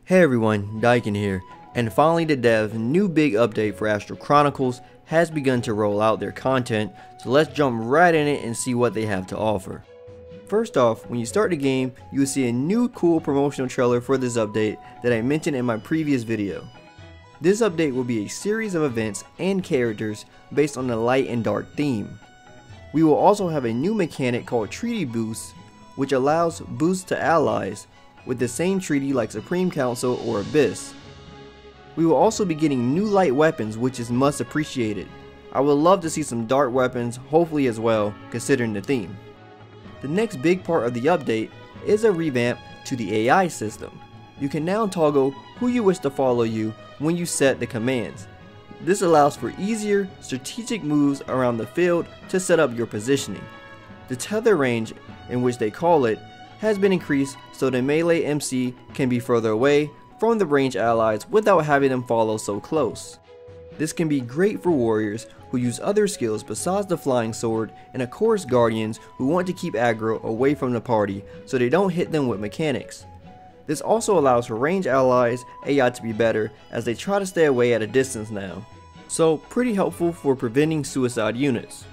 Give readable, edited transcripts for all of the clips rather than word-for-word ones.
Hey everyone, Daiken here, and finally the dev's new big update for Astral Chronicles has begun to roll out their content, so let's jump right in it and see what they have to offer. First off, when you start the game, you will see a new cool promotional trailer for this update that I mentioned in my previous video. This update will be a series of events and characters based on the light and dark theme. We will also have a new mechanic called treaty boosts, which allows boosts to allies with the same treaty like Supreme Council or Abyss. We will also be getting new light weapons, which is much appreciated. I would love to see some dark weapons, hopefully as well, considering the theme. The next big part of the update is a revamp to the AI system. You can now toggle who you wish to follow you when you set the commands. This allows for easier, strategic moves around the field to set up your positioning. The Tether Range, in which they call it, has been increased so the melee MC can be further away from the range allies without having them follow so close. This can be great for warriors who use other skills besides the flying sword, and of course guardians who want to keep aggro away from the party so they don't hit them with mechanics. This also allows for range allies AI to be better as they try to stay away at a distance now. So pretty helpful for preventing suicide units.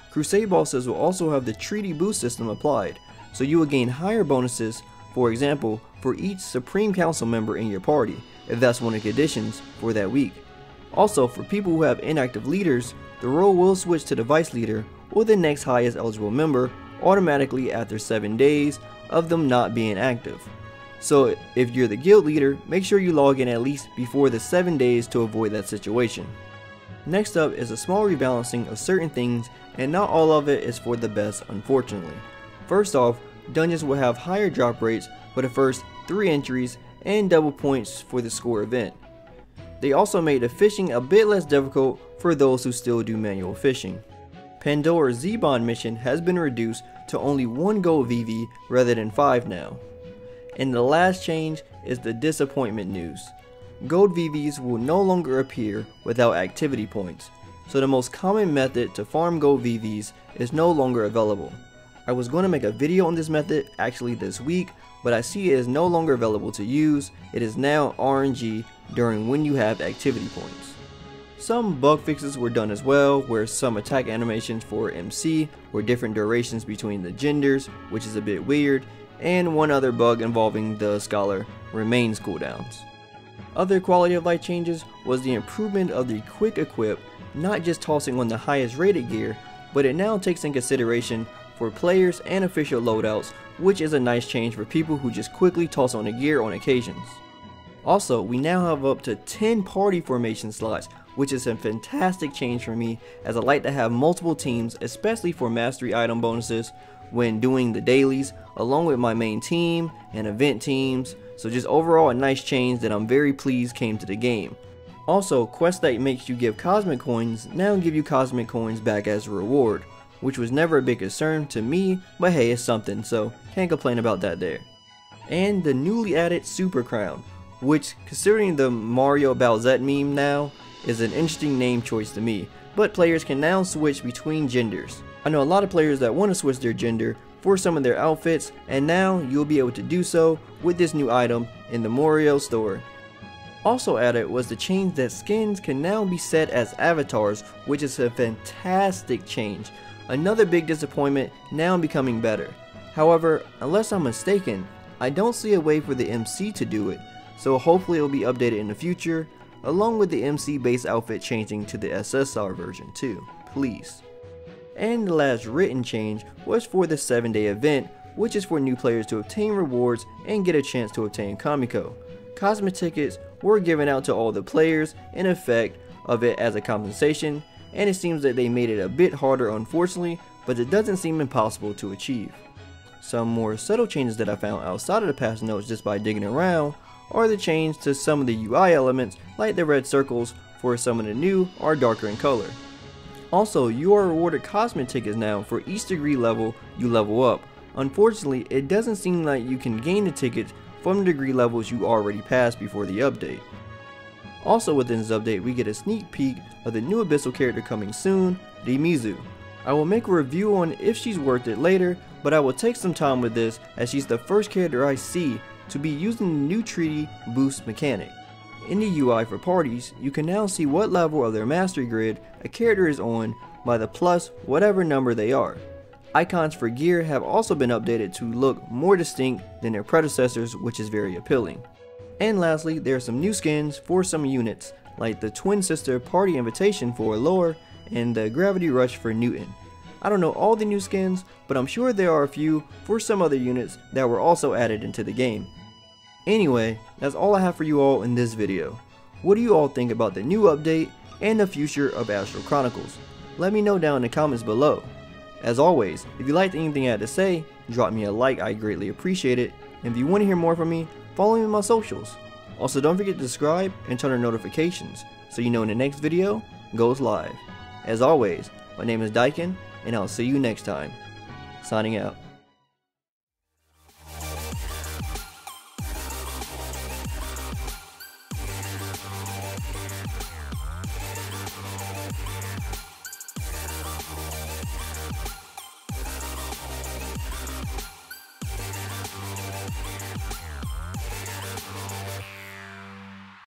Crusade bosses will also have the treaty boost system applied, so you will gain higher bonuses, for example, for each Supreme Council member in your party, if that's one of the conditions for that week. Also, for people who have inactive leaders, the role will switch to the Vice Leader or the next highest eligible member automatically after 7 days of them not being active. So if you're the guild leader, make sure you log in at least before the 7 days to avoid that situation. Next up is a small rebalancing of certain things, and not all of it is for the best, unfortunately. First off, dungeons will have higher drop rates for the first 3 entries and double points for the score event. They also made the fishing a bit less difficult for those who still do manual fishing. Pandora's Z-Bond mission has been reduced to only 1 gold VV rather than 5 now. And the last change is the disappointment news. Gold VVs will no longer appear without activity points, so the most common method to farm gold VVs is no longer available. I was going to make a video on this method actually this week, but I see it is no longer available to use. It is now RNG during when you have activity points. Some bug fixes were done as well, where some attack animations for MC were different durations between the genders, which is a bit weird, and one other bug involving the scholar remains cooldowns. Other quality of life changes was the improvement of the quick equip, not just tossing on the highest rated gear, but it now takes in consideration for players and official loadouts, which is a nice change for people who just quickly toss on a gear on occasions. Also, we now have up to 10 party formation slots, which is a fantastic change for me as I like to have multiple teams, especially for mastery item bonuses when doing the dailies, along with my main team and event teams. So just overall a nice change that I'm very pleased came to the game. Also, quests that makes you give cosmic coins now give you cosmic coins back as a reward, which was never a big concern to me, but hey, it's something, so can't complain about that there. And the newly added Super Crown, which, considering the Mario Bowsette meme now, is an interesting name choice to me, but players can now switch between genders. I know a lot of players that want to switch their gender for some of their outfits, and now you'll be able to do so with this new item in the Mario store. Also added was the change that skins can now be set as avatars, which is a fantastic change. Another big disappointment now becoming better. However, unless I'm mistaken, I don't see a way for the MC to do it, so hopefully it will be updated in the future, along with the MC base outfit changing to the SSR version too, please. And the last written change was for the 7-day event, which is for new players to obtain rewards and get a chance to obtain Kamiko. Cosmic tickets were given out to all the players in effect of it as a compensation, and it seems that they made it a bit harder unfortunately, but it doesn't seem impossible to achieve. Some more subtle changes that I found outside of the patch notes just by digging around are the change to some of the UI elements, like the red circles for some of the new are darker in color. Also, you are rewarded cosmic tickets now for each degree level you level up. Unfortunately, it doesn't seem like you can gain the tickets from the degree levels you already passed before the update. Also within this update, we get a sneak peek of the new abyssal character coming soon, the Mizu. I will make a review on if she's worth it later, but I will take some time with this as she's the first character I see to be using the new treaty boost mechanic. In the UI for parties, you can now see what level of their mastery grid a character is on by the plus whatever number they are. Icons for gear have also been updated to look more distinct than their predecessors, which is very appealing. And lastly, there are some new skins for some units, like the Twin Sister Party Invitation for Allure and the Gravity Rush for Newton. I don't know all the new skins, but I'm sure there are a few for some other units that were also added into the game. Anyway, that's all I have for you all in this video. What do you all think about the new update and the future of Astral Chronicles? Let me know down in the comments below. As always, if you liked anything I had to say, drop me a like, I greatly appreciate it. And if you want to hear more from me, follow me on my socials. Also, don't forget to subscribe and turn on notifications so you know when the next video goes live. As always, my name is Daiken, and I'll see you next time. Signing out.